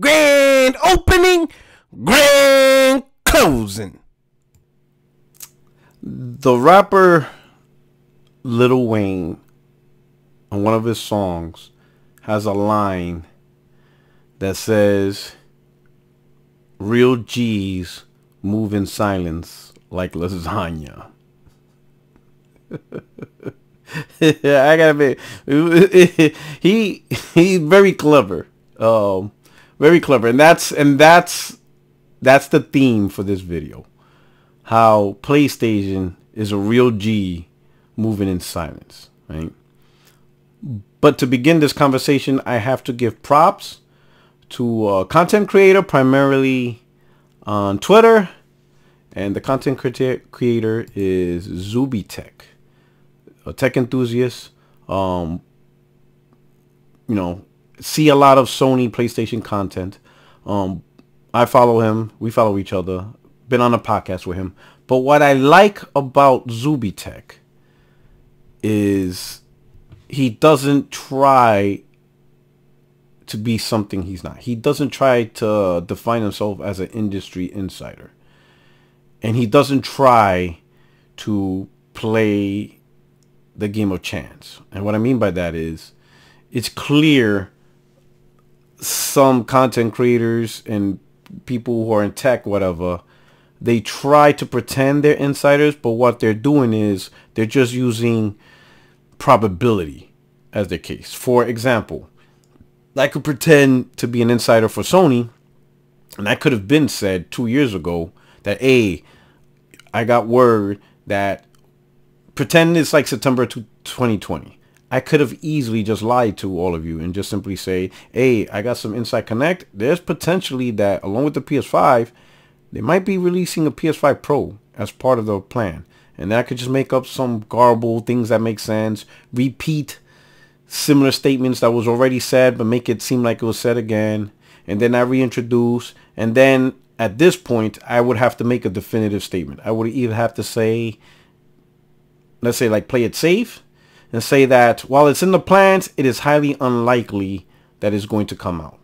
Grand opening, grand closing. The rapper Lil Wayne, on one of his songs, has a line that says, "Real G's move in silence like lasagna." I gotta admit, he's very clever, very clever, and that's the theme for this video. How PlayStation is a real G moving in silence, right? But to begin this conversation, I have to give props to a content creator, primarily on Twitter, and the content creator is Zubitech, a tech enthusiast. See a lot of Sony PlayStation content. I follow him. We follow each other. Been on a podcast with him. But what I like about Zubitech is he doesn't try to be something he's not. He doesn't try to define himself as an industry insider. And he doesn't try to play the game of chance. And what I mean by that is, it's clear some content creators and people who are in tech, whatever, they try to pretend they're insiders, but what they're doing is they're just using probability as their case. For example, I could pretend to be an insider for Sony, and I could have been said 2 years ago that, hey, I got word that, pretend it's like September 2020. I could have easily just lied to all of you and just simply say, hey, I got some Inside Connect. There's potentially that along with the PS5, they might be releasing a PS5 Pro as part of the plan. And then I could just make up some garbled things that make sense, repeat similar statements that was already said, but make it seem like it was said again. And then I reintroduce. And then at this point, I would have to make a definitive statement. I would either have to say, let's say, like, play it safe, and say that while it's in the plans, it is highly unlikely that it's going to come out.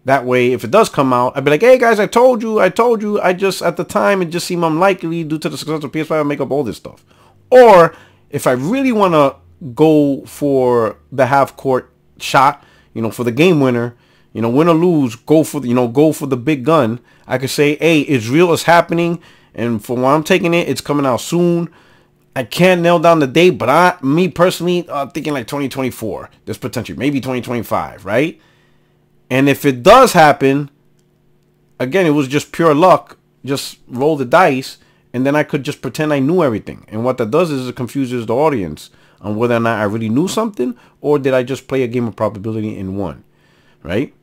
That way, if it does come out, I'd be like, hey guys, I told you, I just, at the time, it just seemed unlikely due to the success of PS5, I make up all this stuff. Or if I really want to go for the half court shot, for the game winner, win or lose, go for the big gun, I could say, hey, it's real, it's happening, and for when I'm taking it, it's coming out soon. I can't nail down the date, but me personally, thinking like 2024. There's potential, maybe 2025, right? And if it does happen, again, it was just pure luck. Just roll the dice, and then I could just pretend I knew everything. And what that does is it confuses the audience on whether or not I really knew something, or did I just play a game of probability and won, right?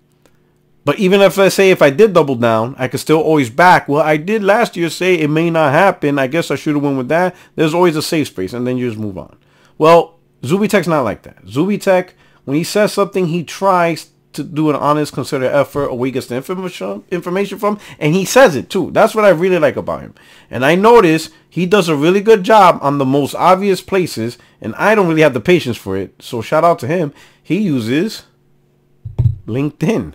But even if, let's say, if I did double down, I could still always back. Well, I did last year say it may not happen. I guess I should have went with that. There's always a safe space, and then you just move on. Well, Zubitech's not like that. Zubitech, when he says something, he tries to do an honest, considered effort, or where he gets the information from, and he says it too. That's what I really like about him. And I notice he does a really good job on the most obvious places, and I don't really have the patience for it. So shout out to him. He uses LinkedIn.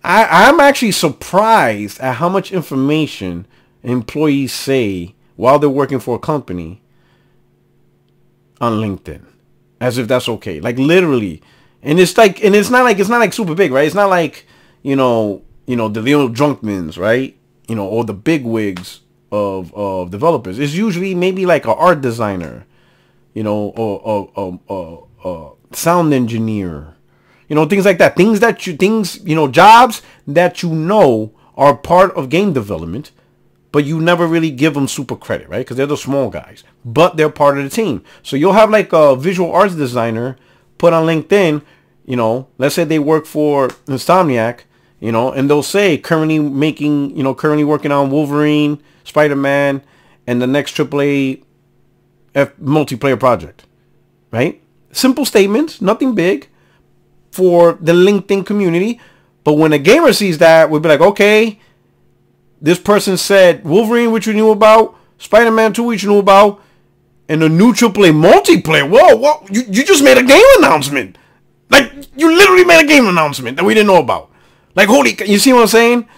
I'm actually surprised at how much information employees say while they're working for a company on LinkedIn, as if that's okay. Like, literally. And it's not like super big, right? It's not like, the little drunkmans, right? Or the big wigs of developers. It's usually maybe like an art designer, or a sound engineer. Things like that. Jobs that are part of game development, but you never really give them super credit, right? Because they're the small guys, but they're part of the team. So you'll have like a visual arts designer put on LinkedIn, let's say they work for Insomniac, and they'll say currently working on Wolverine, Spider-Man, and the next AAA multiplayer project, right? Simple statements, nothing big for the LinkedIn community. But when a gamer sees that, we'll be like, okay, this person said Wolverine, which you knew about, Spider-Man 2, which you knew about, and a new AAA multiplayer. Whoa, you just made a game announcement. Like, you literally made a game announcement that we didn't know about. Like, holy, you see what I'm saying?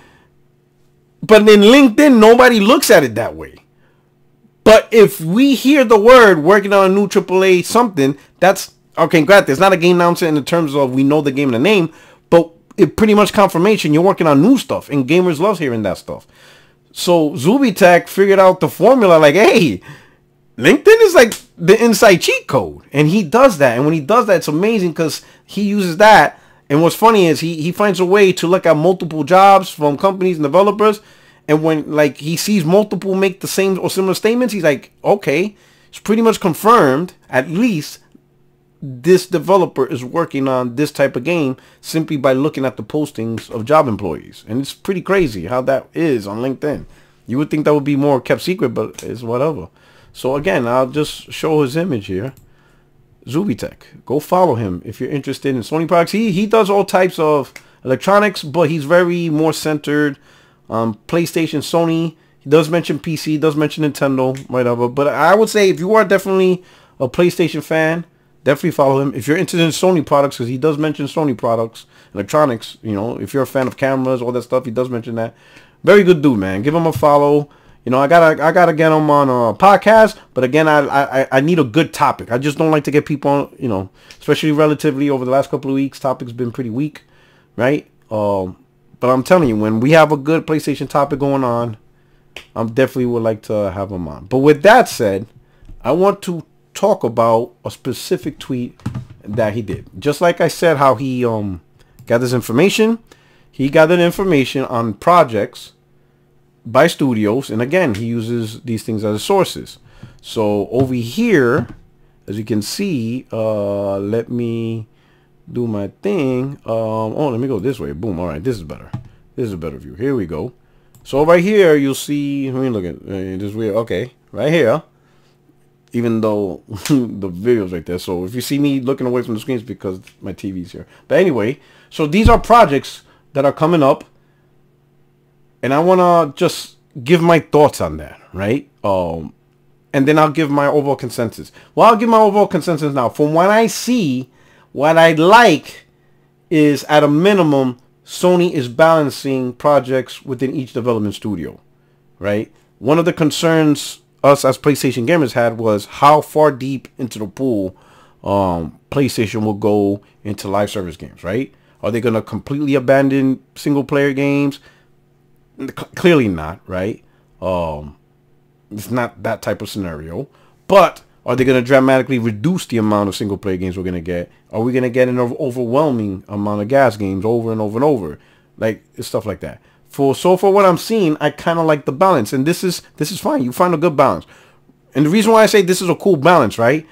But in LinkedIn, nobody looks at it that way. But if we hear the word working on a new AAA something, that's, okay, granted, it's not a game announcer in the terms of we know the game and the name, but it pretty much confirmation you're working on new stuff, and gamers love hearing that stuff. So Zubitech figured out the formula, like, hey, LinkedIn is like the inside cheat code. And he does that. And when he does that, it's amazing because he uses that. And what's funny is he finds a way to look at multiple jobs from companies and developers. And when like he sees multiple make the same or similar statements, he's like, okay, it's pretty much confirmed. At least this developer is working on this type of game simply by looking at the postings of job employees. And it's pretty crazy how that is on LinkedIn. You would think that would be more kept secret, but it's whatever. So again, I'll just show his image here. Zubitech. Go follow him if you're interested in Sony products. He does all types of electronics, but he's very more centered on PlayStation, Sony. He does mention PC, does mention Nintendo, whatever. But I would say if you are definitely a PlayStation fan, definitely follow him. If you're interested in Sony products, because he does mention Sony products, electronics, you know, if you're a fan of cameras, all that stuff, he does mention that. Very good dude, man. Give him a follow. You know, I gotta get him on a podcast, but again, I need a good topic. I just don't like to get people on, you know, especially relatively over the last couple of weeks. Topic's been pretty weak, right? But I'm telling you, when we have a good PlayStation topic going on, I definitely would like to have him on. But with that said, I want to talk about a specific tweet that he did. Just like I said, how he got this information. He gathered information on projects by studios, and again, he uses these things as sources. So over here, as you can see, let me do my thing. Oh, let me go this way. Boom. All right, this is better. This is a better view. Here we go. So right here, you'll see. Let me look at this. Weird. Okay, right here. Even though the video's right there, so if you see me looking away from the screen, it's because my TV's here. But anyway, so these are projects that are coming up. And I want to just give my thoughts on that, right? And then I'll give my overall consensus. Well, I'll give my overall consensus now. From what I see, what I like is, at a minimum, Sony is balancing projects within each development studio, right? One of the concerns us as PlayStation gamers had was how far deep into the pool PlayStation will go into live service games, right? Are they going to completely abandon single-player games? Clearly not, right? It's not that type of scenario. But are they going to dramatically reduce the amount of single player games we're going to get? Are we going to get an overwhelming amount of gas games over and over and over? Like, stuff like that. For what I'm seeing, I kind of like the balance, and this is fine. You find a good balance. And the reason why I say this is a cool balance, right?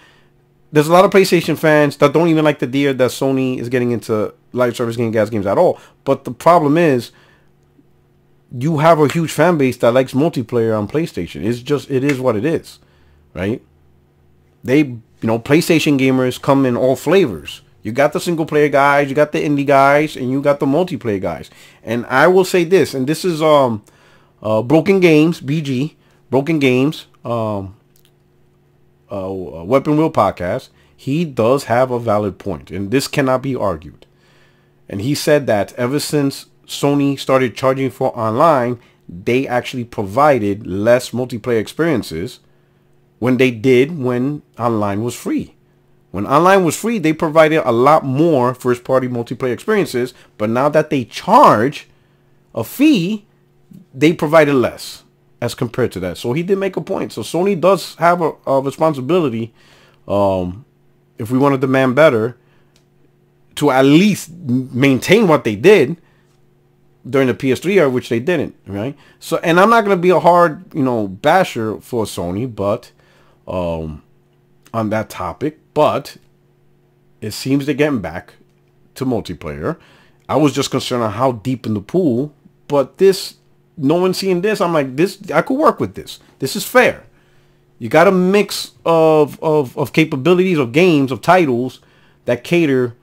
There's a lot of PlayStation fans that don't even like the idea that Sony is getting into live service gas games at all. But the problem is, you have a huge fan base that likes multiplayer on PlayStation. It is what it is, right? PlayStation gamers come in all flavors. You got the single player guys, you got the indie guys, and you got the multiplayer guys. And I will say this, and this is Broken Games, BG, Broken Games, Weapon Wheel Podcast. He does have a valid point, and this cannot be argued. And he said that ever since Sony started charging for online, they actually provided less multiplayer experiences when online was free. When online was free, they provided a lot more first-party multiplayer experiences, but now that they charge a fee, they provided less as compared to that. So he did make a point. So Sony does have a responsibility, if we want to demand better, to at least maintain what they did during the PS3 era, which they didn't, right? So, and I'm not going to be a hard, basher for Sony, but on that topic, but it seems they're getting back to multiplayer. I was just concerned on how deep in the pool, but no one seeing this, I'm like, I could work with this. This is fair. You got a mix of capabilities of games, of titles that cater,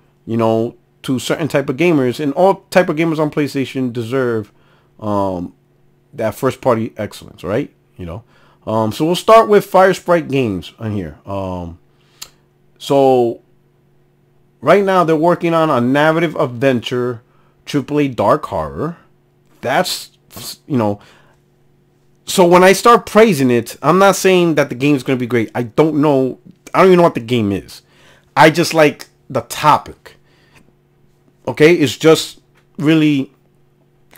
to certain type of gamers, and all type of gamers on PlayStation deserve that first party excellence, right? So we'll start with Fire Sprite Games on here. So right now they're working on a narrative adventure AAA dark horror. That's, you know, so when I start praising it, I'm not saying that the game is going to be great. I don't know. I don't even know what the game is. I just like the topic. Okay? It's just really,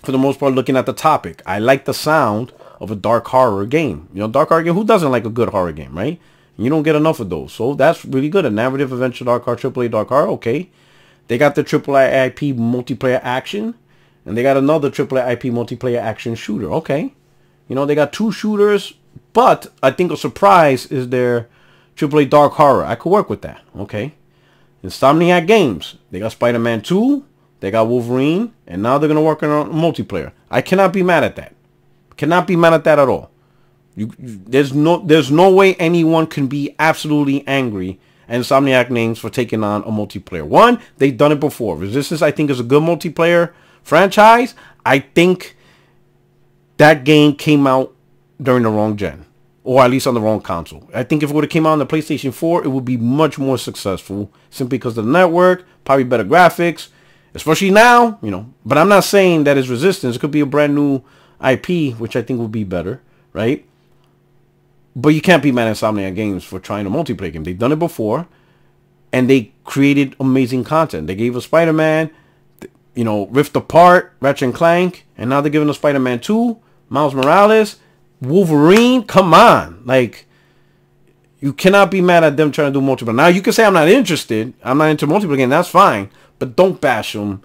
for the most part, looking at the topic. I like the sound of a dark horror game. You know, dark horror game, who doesn't like a good horror game, right? You don't get enough of those. So that's really good. A narrative adventure dark horror, AAA dark horror, okay. They got the AAA IP multiplayer action. And they got another AAA IP multiplayer action shooter. Okay. You know, they got 2 shooters, but I think a surprise is their AAA dark horror. I could work with that. Okay. Insomniac Games. They got Spider-Man 2. They got Wolverine. And now they're going to work on multiplayer. I cannot be mad at that. Cannot be mad at that at all. There's no way anyone can be absolutely angry at Insomniac Games for taking on a multiplayer. One, they've done it before. Resistance, I think, is a good multiplayer franchise. I think that game came out during the wrong gen, or at least on the wrong console. I think if it would have came out on the PlayStation 4, it would be much more successful, simply because of the network, probably better graphics, especially now, you know. But I'm not saying that it's Resistance. It could be a brand new IP, which I think would be better, right? But you can't be mad at Insomniac Games for trying a multiplayer game. They've done it before, and they created amazing content. They gave us Spider-Man, you know, Rift Apart, Ratchet and Clank, and now they're giving us Spider-Man 2, Miles Morales, Wolverine. Come on. Like, you cannot be mad at them trying to do multiplayer. Now, you can say I'm not interested. I'm not into multiplayer game. That's fine. But don't bash them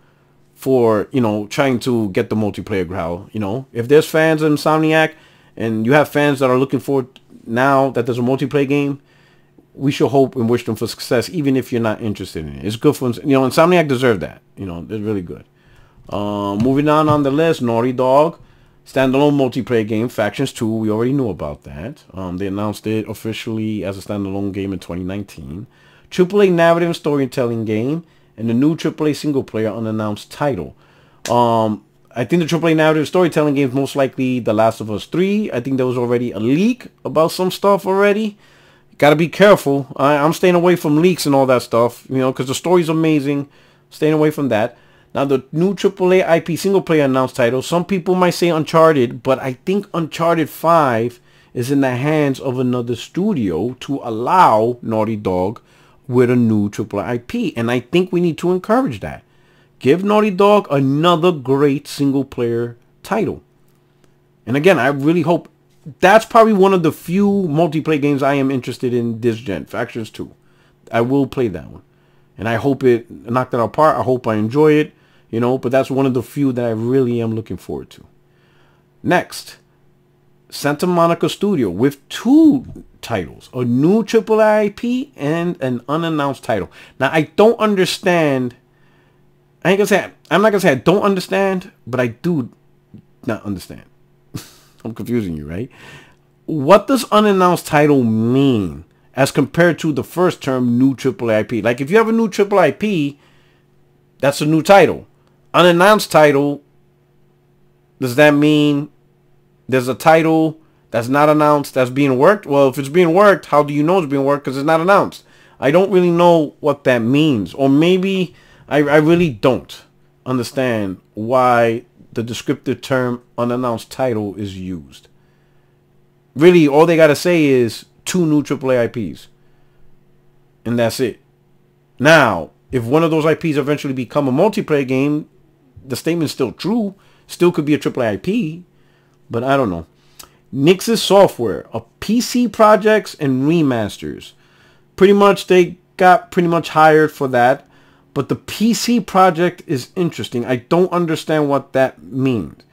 for, you know, trying to get the multiplayer growl. You know, if there's fans of Insomniac and you have fans that are looking forward now that there's a multiplayer game, we should hope and wish them for success, even if you're not interested in it. It's good for, you know, Insomniac deserve that. You know, they're really good. Moving on the list, Naughty Dog. Standalone multiplayer game, Factions 2. We already knew about that. They announced it officially as a standalone game in 2019. AAA narrative and storytelling game. And the new AAA single player unannounced title. I think the AAA narrative storytelling game is most likely The Last of Us 3. I think there was already a leak about some stuff already. Gotta be careful. I'm staying away from leaks and all that stuff, you know, because the story's amazing. Staying away from that. Now, the new AAA IP single player announced title. Some people might say Uncharted, but I think Uncharted 5 is in the hands of another studio to allow Naughty Dog with a new AAA IP. And I think we need to encourage that. Give Naughty Dog another great single player title. And again, I really hope that's probably one of the few multiplayer games I am interested in this gen. Factions 2. I will play that one. And I hope it knocked it out apart. I hope I enjoy it. You know, but that's one of the few that I really am looking forward to. Next, Santa Monica Studio with 2 titles. A new AAA IP and an unannounced title. Now, I don't understand. I'm not going to say I don't understand, but I do not understand. I'm confusing you, right? What does unannounced title mean as compared to the first term, new AAA IP? Like, if you have a new AAA IP, that's a new title. Unannounced title, does that mean there's a title that's not announced that's being worked? Well, if it's being worked, how do you know it's being worked? Because it's not announced. I don't really know what that means. Or maybe I really don't understand why the descriptive term unannounced title is used. Really, all they got to say is 2 new AAA IPs. And that's it. Now, if one of those IPs eventually become a multiplayer game, the statement's still true. Still could be a AAA IP. But I don't know. Nix's Software. A PC projects and remasters. Pretty much they got pretty much hired for that. But the PC project is interesting. I don't understand what that means.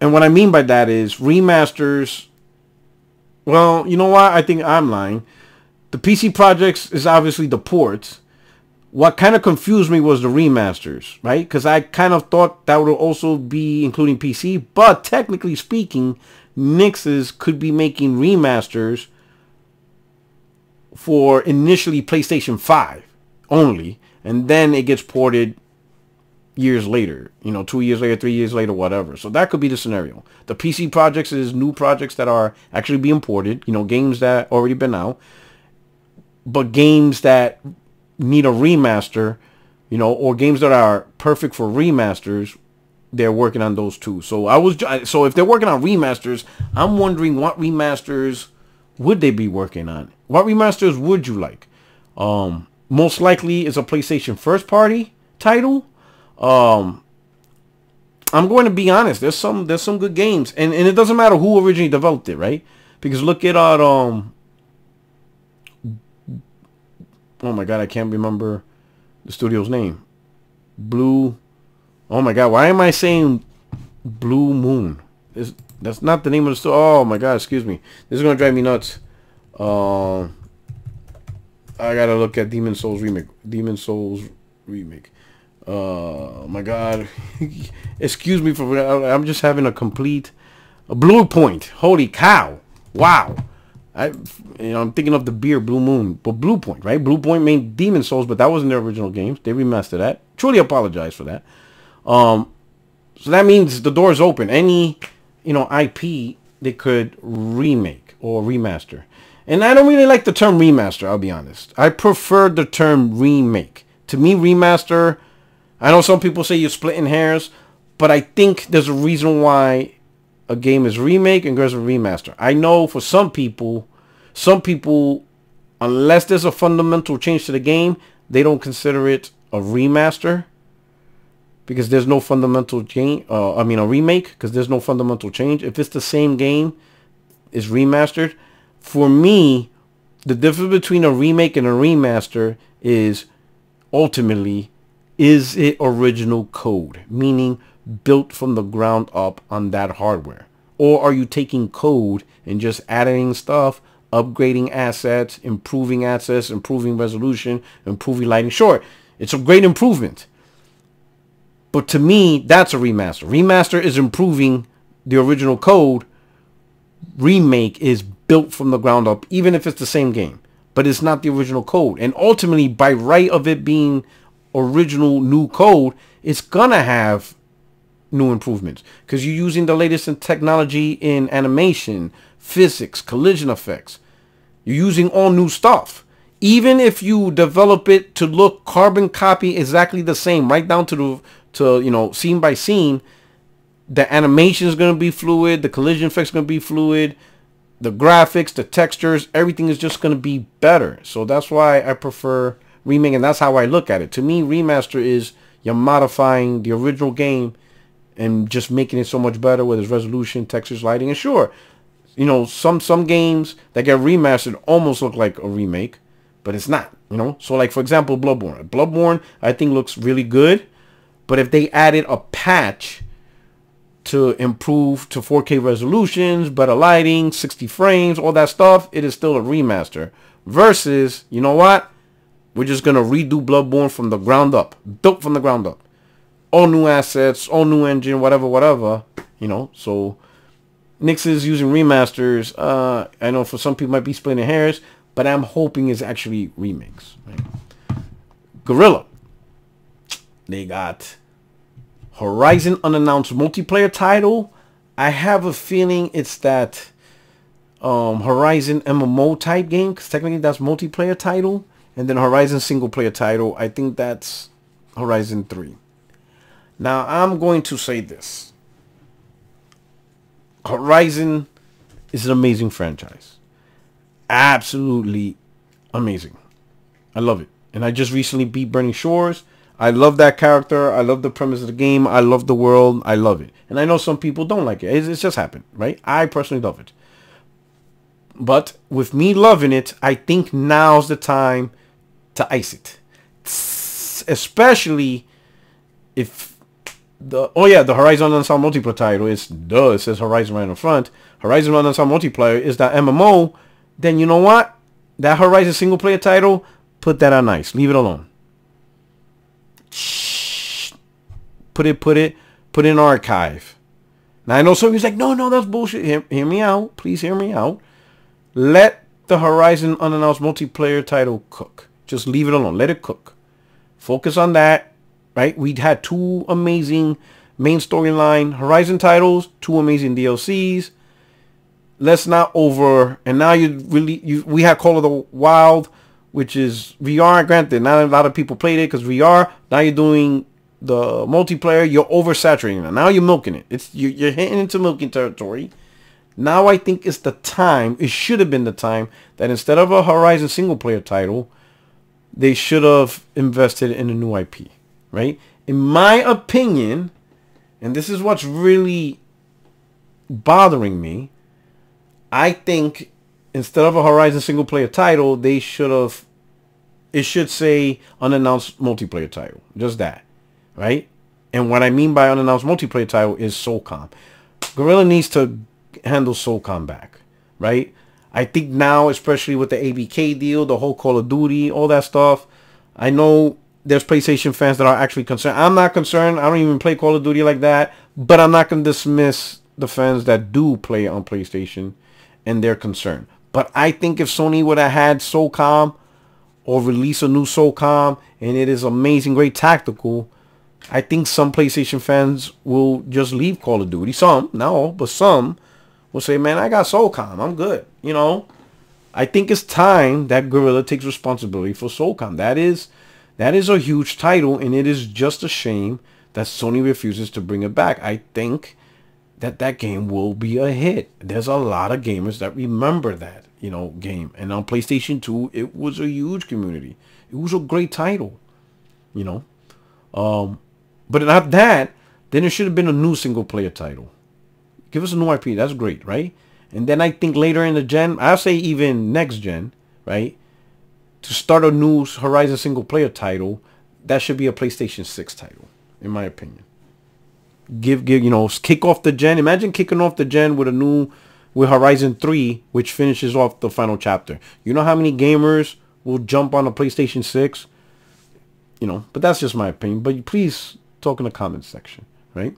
And what I mean by that is remasters. Well, you know what? I think I'm lying. The PC projects is obviously the ports. What kind of confused me was the remasters, right? Because I kind of thought that would also be including PC. But technically speaking, Nix's could be making remasters for initially PlayStation 5 only. And then it gets ported years later. You know, 2 years later, 3 years later, whatever. So that could be the scenario. The PC projects is new projects that are actually being ported. You know, games that already been out. But games that need a remaster you know, or games that are perfect for remasters. They're working on those too. So if they're working on remasters, I'm wondering what remasters would they be working on? What remasters would you like? Most likely it's a PlayStation first party title. I'm going to be honest. There's some good games, and it doesn't matter who originally developed it, right? Because look at oh my god, I can't remember the studio's name. Oh my god, why am I saying Blue Moon? That's not the name of the studio. Oh my god, excuse me. This is gonna drive me nuts. I gotta look at Demon Souls remake. My god. Excuse me for, I'm just having a Blue Point. Holy cow. Wow. I'm thinking of the beer Blue Moon, but Blue Point, right? Blue Point made Demon Souls, but that wasn't their original games. They remastered that. Truly apologize for that. So that means the door's open. Any, IP they could remake or remaster. And I don't really like the term remaster, I'll be honest. I prefer the term remake. To me, remaster, I know some people say you're splitting hairs, but I think there's a reason why a game is remake and there's a remaster. I know for some people, unless there's a fundamental change to the game, they don't consider it a remaster because there's no fundamental change. A remake because there's no fundamental change. If it's the same game, it's remastered. For me, the difference between a remake and a remaster is ultimately, is it original code? Meaning built from the ground up on that hardware? Or are you taking code and just adding stuff, upgrading assets, improving resolution, improving lighting? Sure, it's a great improvement. But to me, that's a remaster. Remaster is improving the original code. Remake is built from the ground up, even if it's the same game. But it's not the original code. And ultimately, by right of it being original new code, it's gonna have new improvements because you're using the latest in technology in animation, physics, collision effects. You're using all new stuff. Even if you develop it to look carbon copy exactly the same, right down to scene by scene, the animation is going to be fluid, the collision effects going to be fluid, the graphics, the textures, everything is just going to be better. So that's why I prefer remake, and that's how I look at it. To me, remaster is you're modifying the original game and just making it so much better with its resolution, textures, lighting. And sure, some games that get remastered almost look like a remake, but it's not, So like, for example, Bloodborne, I think looks really good. But if they added a patch to improve to 4K resolutions, better lighting, 60 frames, all that stuff, it is still a remaster. Versus, you know what? We're just going to redo Bloodborne from the ground up. Built from the ground up. All new assets, all new engine, whatever, So Nix is using remasters. I know for some people might be splitting hairs, but I'm hoping it's actually remakes. Right? Guerrilla. They got Horizon unannounced multiplayer title. I have a feeling it's that Horizon MMO type game, because technically that's multiplayer title. And then Horizon single player title, I think that's Horizon 3. Now, I'm going to say this. Horizon is an amazing franchise. Absolutely amazing. I love it. And I just recently beat Burning Shores. I love that character. I love the premise of the game. I love the world. I love it. And I know some people don't like it. It's just happened, right? I personally love it. But with me loving it, I think now's the time to ice it. Especially if the Horizon Unannounced multiplayer title is it says Horizon right in front. Horizon Unannounced multiplayer is that MMO. Then you know what? That Horizon single player title, put that on ice. Leave it alone. Put it in archive. Now I know somebody's like, no, that's bullshit. Hear me out. Please hear me out. Let the Horizon unannounced multiplayer title cook. Just leave it alone. Let it cook. Focus on that. Right? We'd had 2 amazing main storyline Horizon titles, 2 amazing DLCs. Let's not and now we had Call of the Wild, which is VR. Granted, not a lot of people played it because VR. Now you're doing the multiplayer. You're oversaturating it. Now you're milking it. You're hitting into milking territory. Now I think it's the time. It should have been the time that instead of a Horizon single player title, they should have invested in a new IP, right? In my opinion, and this is what's really bothering me, I think instead of a Horizon single player title, they should have, it should say unannounced multiplayer title. Just that, right? And what I mean by unannounced multiplayer title is SOCOM. Guerrilla needs to handle SOCOM back, right? I think now, especially with the ABK deal, the whole Call of Duty, all that stuff, I know there's PlayStation fans that are actually concerned. I'm not concerned. I don't even play Call of Duty like that, but I'm not going to dismiss the fans that do play on PlayStation and they're concerned. But I think if Sony would have had SOCOM or release a new SOCOM and it is amazing, great tactical, I think some PlayStation fans will just leave Call of Duty. Some, not all, but some will say, man, I got SOCOM. I'm good. You know, I think it's time that Guerrilla takes responsibility for SOCOM. That is a huge title, and it is just a shame that Sony refuses to bring it back. I think that game will be a hit. There's a lot of gamers that remember that, you know, game. And on PlayStation 2, it was a huge community. It was a great title, you know. But not that, then it should have been a new single player title. Give us a new IP. That's great, right? And then I think later in the gen, I'll say even next gen, right? To start a new Horizon single player title, that should be a PlayStation 6 title, in my opinion. Give you know, kick off the gen. Imagine kicking off the gen with with Horizon 3, which finishes off the final chapter. You know how many gamers will jump on a PlayStation 6? You know, but that's just my opinion. But please talk in the comments section, right?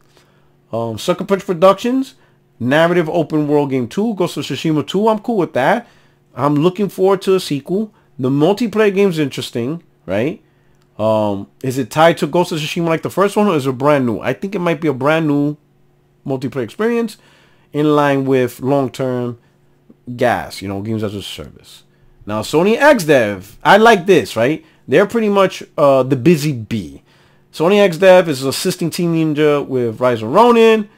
Sucker Punch Productions, narrative open world game 2, Ghost of Tsushima 2. I'm cool with that. I'm looking forward to a sequel. The multiplayer game's interesting, right? Is it tied to Ghost of Tsushima like the first one, or is it brand new? I think it might be a brand new multiplayer experience in line with long-term gas, you know, games as a service. Now, Sony XDev, I like this, right? They're pretty much the busy bee. Sony XDev is assisting Team Ninja with Rise of Ronin,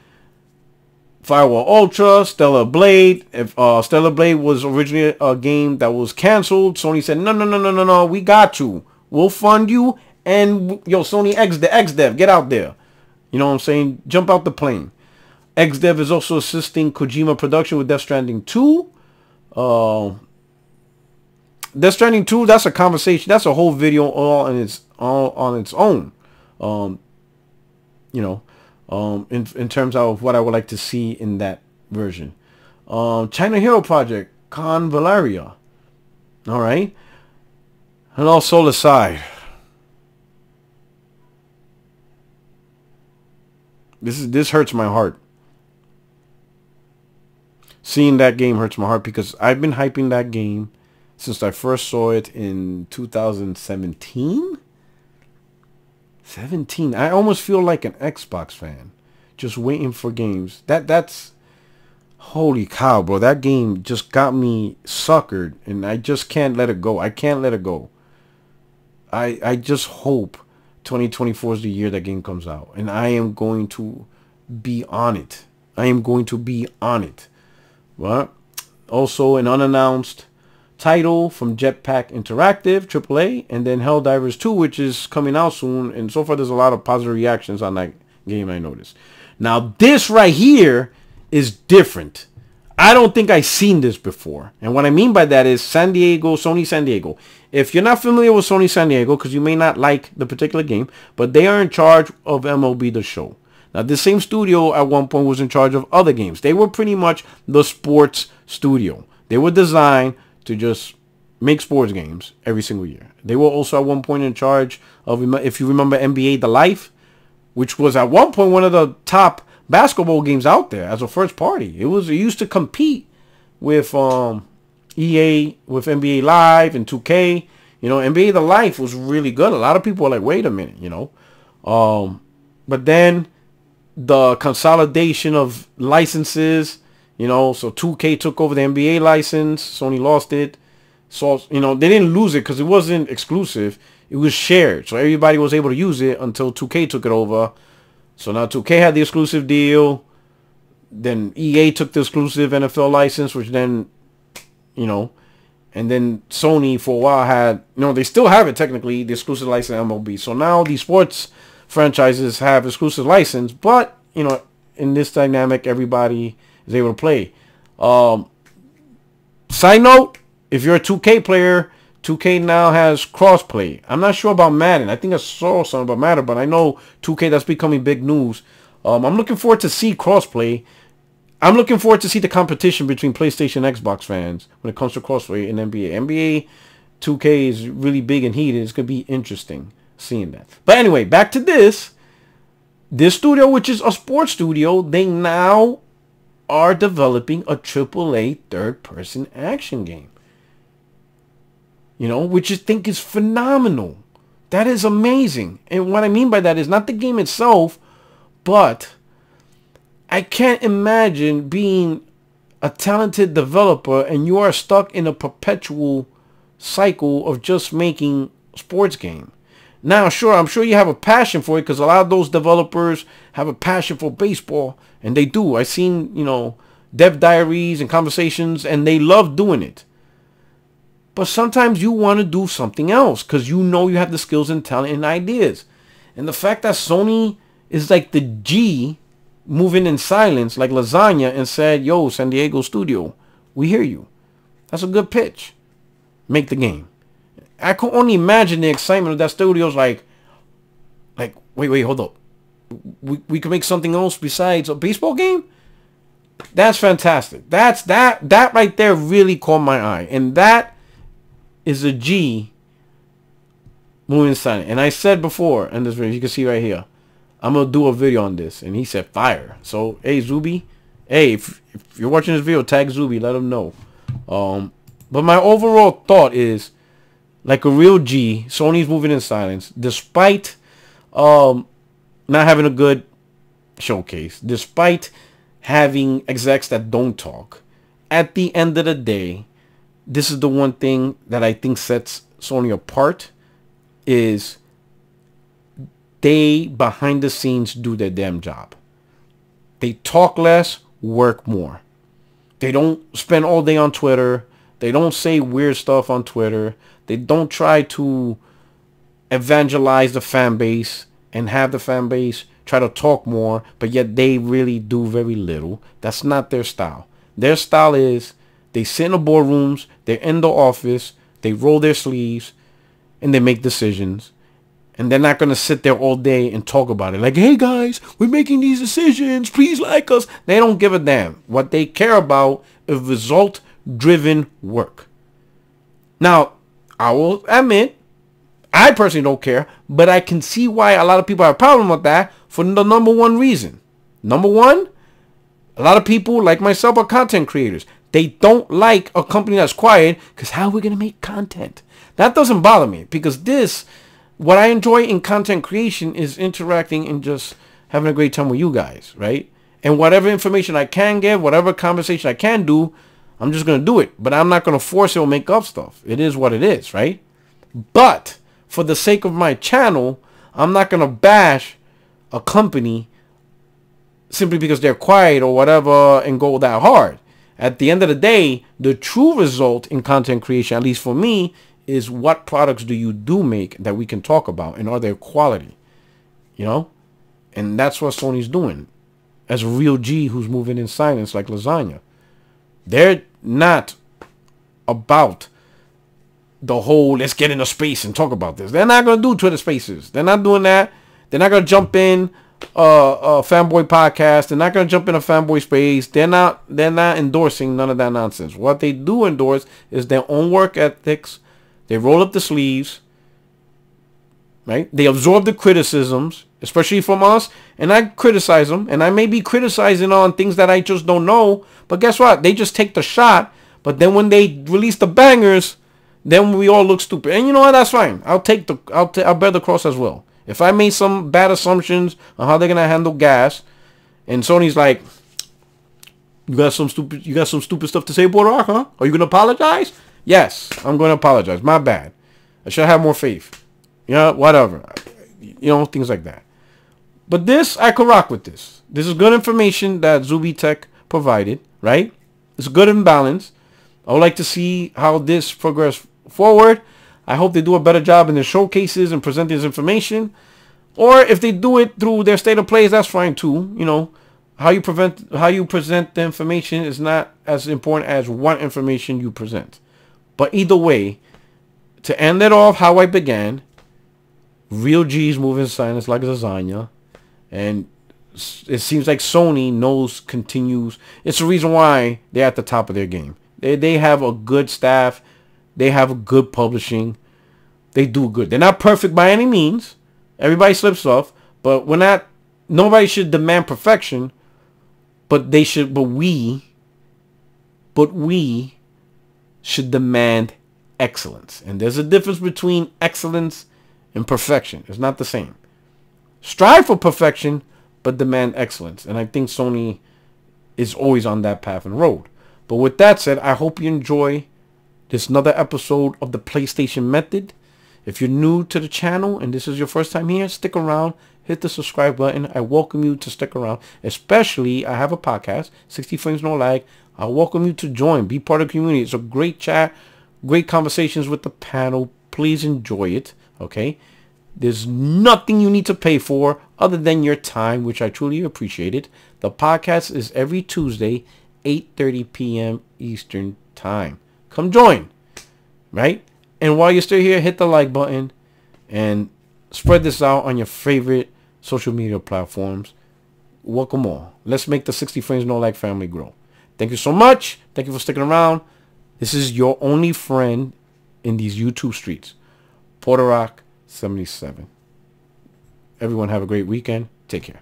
Firewall Ultra, Stellar Blade. If Stellar Blade was originally a game that was canceled, Sony said, no, we got you. We'll fund you. And, yo, Sony XDev, get out there. You know what I'm saying? Jump out the plane. XDev is also assisting Kojima Production with Death Stranding 2. Death Stranding 2, that's a conversation. That's a whole video all on its own. You know. In terms of what I would like to see in that version. China Hero Project, Con Valeria. Alright. And all soul aside. This hurts my heart. Seeing that game hurts my heart because I've been hyping that game since I first saw it in 2017. 17. I almost feel like an Xbox fan, just waiting for games. That's holy cow, bro. That game just got me suckered, and I just can't let it go. I can't let it go. I just hope 2024 is the year that game comes out, and I am going to be on it. I am going to be on it. Well, also an unannounced title from Jetpack Interactive, AAA, and then Helldivers 2, which is coming out soon. And so far, there's a lot of positive reactions on that game, I noticed. Now, this right here is different. I don't think I've seen this before. And what I mean by that is San Diego, Sony San Diego. If you're not familiar with Sony San Diego, because you may not like the particular game, but they are in charge of MLB The Show. Now, this same studio at one point was in charge of other games. They were pretty much the sports studio. They were designed to just make sports games every single year. They were also at one point in charge of, if you remember, NBA The Life, which was at one point one of the top basketball games out there as a first party. It used to compete with EA, with NBA Live and 2K. You know, NBA The Life was really good. A lot of people were like, wait a minute, you know. But then the consolidation of licenses, you know, so 2K took over the NBA license. Sony lost it. So, you know, they didn't lose it because it wasn't exclusive. It was shared. So everybody was able to use it until 2K took it over. So now 2K had the exclusive deal. Then EA took the exclusive NFL license, which then, you know, and then Sony for a while had, you know, they still have it technically, the exclusive license MLB. So now these sports franchises have exclusive license, but, you know, in this dynamic, everybody is able to play. Side note, if you're a 2K player, 2K now has crossplay. I'm not sure about Madden. I think I saw something about Madden, but I know 2K, that's becoming big news. I'm looking forward to see crossplay. I'm looking forward to see the competition between PlayStation and Xbox fans when it comes to crossplay in NBA. NBA 2K is really big and heated. It's going to be interesting seeing that. But anyway, back to this. This studio, which is a sports studio, they now are developing a AAA third-person action game. You know, which I think is phenomenal. That is amazing. And what I mean by that is not the game itself, but I can't imagine being a talented developer and you are stuck in a perpetual cycle of just making sports game. Now, sure, I'm sure you have a passion for it because a lot of those developers have a passion for baseball, and they do. I've seen, you know, dev diaries and conversations, and they love doing it. But sometimes you want to do something else because you know you have the skills and talent and ideas. And the fact that Sony is like the G moving in silence like lasagna and said, yo, San Diego studio, we hear you. That's a good pitch. Make the game. I can only imagine the excitement of that studio's like, wait, hold up. We can make something else besides a baseball game? That's fantastic. That right there really caught my eye. And that is a G moving silent. And I said before in this video, you can see right here, I'm going to do a video on this. And he said fire. So, hey, Zuby. Hey, if you're watching this video, tag Zuby. Let him know. But my overall thought is, like a real G, Sony's moving in silence. Despite not having a good showcase. Despite having execs that don't talk. At the end of the day, this is the one thing that I think sets Sony apart is they, behind the scenes, do their damn job. They talk less, work more. They don't spend all day on Twitter. They don't say weird stuff on Twitter. They don't try to evangelize the fan base and have the fan base try to talk more, but yet they really do very little. That's not their style. Their style is they sit in the boardrooms, they're in the office, they roll their sleeves, and they make decisions. And they're not going to sit there all day and talk about it. Like, hey guys, we're making these decisions. Please like us. They don't give a damn. What they care about is result-driven work. Now, I will admit, I personally don't care. But I can see why a lot of people have a problem with that for the number one reason. Number one, a lot of people like myself are content creators. They don't like a company that's quiet because how are we going to make content? That doesn't bother me because this... What I enjoy in content creation is interacting and just having a great time with you guys, right? And whatever information I can get, whatever conversation I can do, I'm just going to do it. But I'm not going to force it or make up stuff. It is what it is, right? But for the sake of my channel, I'm not going to bash a company simply because they're quiet or whatever and go that hard. At the end of the day, the true result in content creation, at least for me, is what products do you make that we can talk about and are they quality, you know? And that's what Sony's doing as a real G who's moving in silence like lasagna. They're not about the whole let's get into space and talk about this. They're not going to do Twitter spaces. They're not doing that. They're not going to jump in a fanboy podcast. They're not going to jump in a fanboy space. They're not endorsing none of that nonsense. What they do endorse is their own work ethics. They roll up the sleeves, right? They absorb the criticisms, especially from us, and I criticize them, and I may be criticizing on things that I just don't know, but guess what? They just take the shot, but then when they release the bangers, then we all look stupid. And you know what? That's fine. I'll bear the cross as well. If I made some bad assumptions on how they're gonna handle gas, and Sony's like, you got some stupid stuff to say about Rock, huh? Are you gonna apologize? Yes, I'm going to apologize. My bad. I should have more faith. Yeah, whatever. You know, things like that. But this, I could rock with this. This is good information that Zuby Tech provided, right? It's good and balanced. I would like to see how this progress forward. I hope they do a better job in their showcases and present this information. Or if they do it through their state of plays, that's fine too. You know, how you present the information is not as important as what information you present. But either way, to end it off how I began, real G's moving silence like lasagna. And it seems like Sony continues. It's the reason why they're at the top of their game. They have a good staff. They have a good publishing. They do good. They're not perfect by any means. Everybody slips off. But nobody should demand perfection. But we should demand excellence. And there's a difference between excellence and perfection. It's not the same. Strive for perfection, but demand excellence. And I think Sony is always on that path and road. But with that said, I hope you enjoy this another episode of the PlayStation Method. If you're new to the channel and this is your first time here, stick around. Hit the subscribe button. I welcome you to stick around. Especially, I have a podcast, 60 Frames No Lag. I welcome you to join. Be part of the community. It's a great chat. Great conversations with the panel. Please enjoy it. Okay? There's nothing you need to pay for other than your time, which I truly appreciate it. The podcast is every Tuesday, 8:30 p.m. Eastern Time. Come join, right? And while you're still here, hit the like button and spread this out on your favorite social media platforms. Welcome all. Let's make the 60 Frames No Lag family grow. Thank you so much. Thank you for sticking around. This is your only friend in these YouTube streets, Puerto77. Everyone have a great weekend. Take care.